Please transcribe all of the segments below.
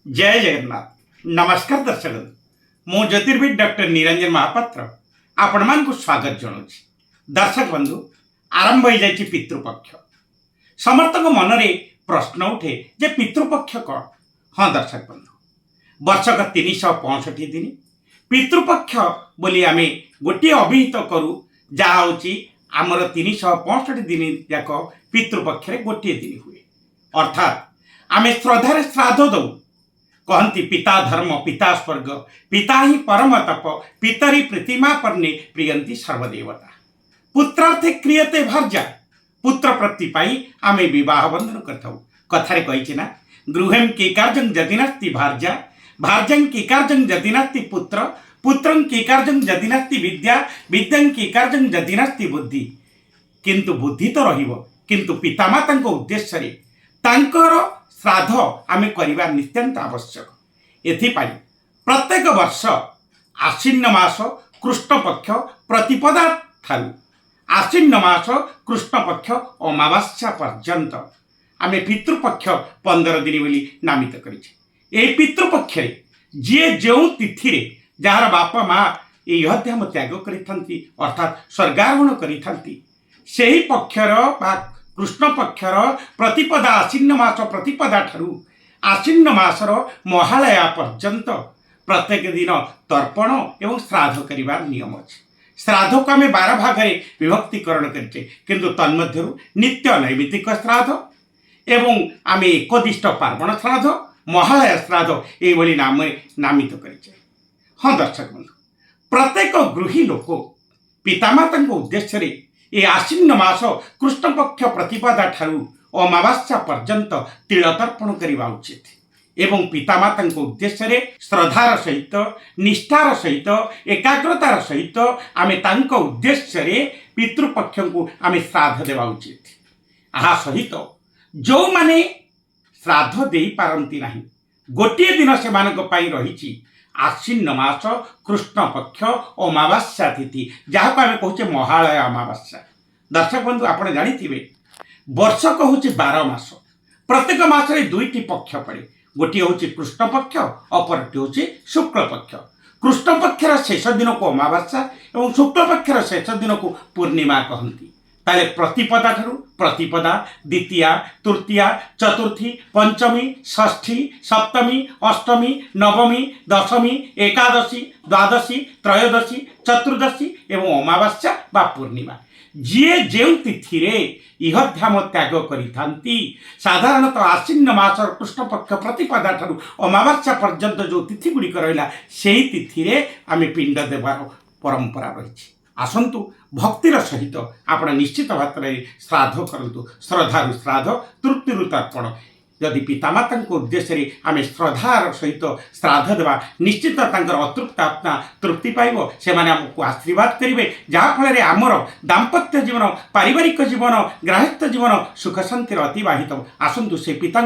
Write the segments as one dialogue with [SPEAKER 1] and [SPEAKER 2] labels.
[SPEAKER 1] जय जगन्नाथ। नमस्कार दर्शक, मु ज्योतिर्विद डॉक्टर निरंजन महापात्र आपण मान को स्वागत जनाऊँ। दर्शक बंधु, आरंभ हो जाए पितृपक्ष। समर्थक मन रे प्रश्न उठे जे पितृपक्ष कौन। हाँ दर्शक बंधु, वर्षक 365 दिन पितृपक्ष बोली आमे गोटे अभिहित करूँ जहाँ हूँ आमर 365 दिन जाक पितृपक्ष गोटे दिन हुए। अर्थात आमे श्रद्धार श्राद्ध दऊ। कहती पिता धर्म पिता स्वर्ग पिता ही परम तप पितरी प्रतिमा पर्णे प्रियंती सर्वदेवता। पुत्रार्थे क्रियते भार्या। पुत्र प्राप्ति पाई आमे विवाह बंधन करथाउ। कथारे कहिछि ना, गृहं के कार्यं यदि नास्ति भार्या, भार्यं के कार्यं यदि नास्ति पुत्र, पुत्रं के कार्यं यदि नास्ति विद्या, विद्यां के कार्यं यदि नास्ति बुद्धि। किंतु बुद्धि तो रहिबो, किंतु पितामातांको उद्देश्य रे तांकर श्राद्ध आमे करिबा नित्यंत आवश्यक। एथिपाई प्रत्येक वर्ष आश्विन मास कृष्ण पक्ष प्रतिपदा ठारू आश्विन मास कृष्ण पक्ष अमावास्या पर्यंत आमे पितृपक्ष 15 दिन बोली नामित करिछे। एही पितृपक्ष जी जो तिथि रे जार बापा माँ यहध्याम त्याग करिथांती अर्थात स्वर्गारोहण करिथांती सेही पक्षर बा कृष्ण पक्षर प्रतिपदा आश्विन मास प्रतिपदा ठारू आश्विन मासर महालया पर्यंत प्रत्येक दिन तर्पण एवं श्राद्ध करिबार नियम अछि। श्राद्ध को आम 12 भाग में विभक्तिकरण करिछे, किंतु तन्मध्यरु नित्य नैमित्तिक श्राद्ध एवं आम एकदिष्ट पार्वण श्राद्ध महालया श्राद्ध एभली नाम नामित करिछे। हाँ दर्शक बंधु, प्रत्येक गृही लोक पितामाता उद्देश्य रे ये आश्विन मास कृष्ण पक्ष प्रतिपदा ठारू अमावास्या पर्यंत तिल तर्पण करवा उचित एवं पितामाता उद्देश्य रे श्रद्धार सहित निष्ठार सहित एकाग्रतार सहित आमे तांको उद्देश्य रे पितृपक्ष को आमे श्राद्ध देवा उचित। आ सहित जो माने श्राद्ध दे पारंती नाही गोटे दिन से मानक पाई रहिछि आश्विन मास कृष्ण पक्ष अमावास्या तिथि जहाँ को आम कहूचे महालय अमावास्या। दर्शक बंधु, आप जानी वर्षक हूँ 12 मास। प्रत्येक मासरे 2टी पक्ष पड़े, गोटे हूँ कृष्ण पक्ष अपरटी हूँ शुक्ल पक्ष। कृष्ण पक्षर शेष दिन को अमावास्या और शुक्ल पक्षर शेष दिन को पूर्णिमा कहती। ताले प्रतिपदा ठारू प्रतिपदा द्वितीया तृतीया चतुर्थी पंचमी षष्ठी सप्तमी अष्टमी नवमी दशमी एकादशी द्वादशी त्रयोदशी चतुर्दशी एवं अमावास्या बा पूर्णिमा जी जो तिथि रे इहध्याम त्याग करिथांती साधारणतः आश्विन मास कृष्ण पक्ष प्रतिपदा ठारू अमावास्या पर्यंत जो तिथि गुड़िक रहा से तिथि रे आमे पिंड देवार परंपरा रही। आसंतु भक्तिर सहित आप निश्चित भाव में श्राद्ध करूँ। श्रद्धार श्राद्ध तृप्तिरु तर्पण। यदि पितामाता उद्देश्य रे आमे श्रद्धार सहित श्राद्ध देवा निश्चित तांकर अतृप्त आत्मा तृप्ति पाइब, से माने हमको आशीर्वाद करेंगे जहाँफल आमर दाम्पत्य जीवन पारिवारिक जीवन गृहस्थ जीवन सुख शांति अतिवाहित। आसंतु से पिता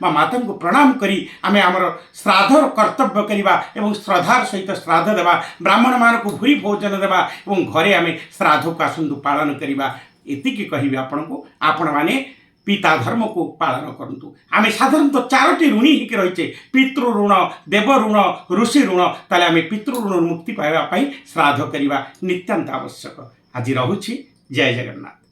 [SPEAKER 1] माता को प्रणाम करी आमे आमर श्राद्ध कर्तव्य करवा एवं श्रद्धार सहित श्राद्ध देवा ब्राह्मण मान को भूरी भोजन देवा एवं घरे आमे श्राद्ध को आसंतु पालन करवा। एतिकी कहिबे आपनको आपण माने पिता धर्म को पालन करंतु। आमे साधारणतः 4टी ऋणी हिके रहिचे, पितृ ऋण देव ऋण ऋषि ऋण। ताले आमे पितृ ऋण मुक्ति पाइबा पई श्राद्ध करिबा नित्यांत आवश्यक। आज रहुछि। जय जगन्नाथ।